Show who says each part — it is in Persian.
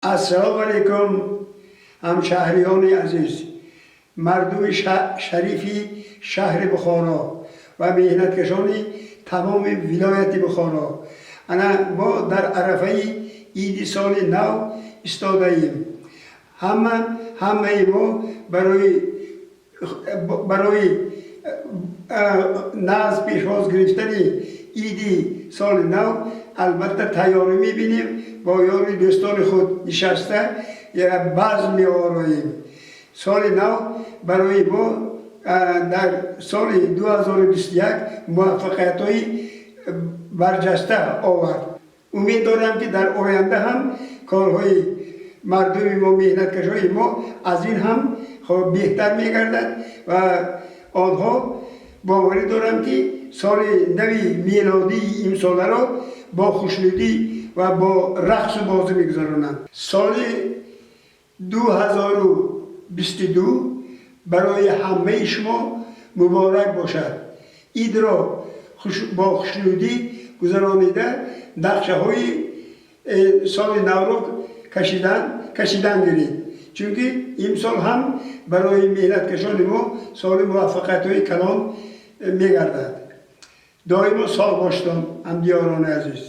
Speaker 1: السلام علیکم همشهریان عزیز، مردم شریفی شهر بخارا و محنتکشان تمام ولایت بخارا. ما در عرفه عید سال نو ایستاده ایم. همه ما برای نزد پیشواز گرفتن عید سال نو البته تیاری میبینیم. با یاری دوستان خود نشسته بزم می‌آوریم. سال نو برای ما در سال 2021 موفقیت‌های برجسته آورد. امید دارم که در آینده هم کارهای مردم ما، محنتکشای ما از این هم بهتر می‌گردد و آنها باوری دارم که سال نوی میلادی امسال را با خوشنودی و با رقص و بازی میگذرانند. سال 2022 برای همه شما مبارک باشد. عید را با خوشنودی گذرانیده نقشه های سال نو را کشیدن گیرید، چونکه امسال هم برای محنتکشان ما سال موفقیت های کلان میگردد. دائما سال باشتم همدیاران عزیز.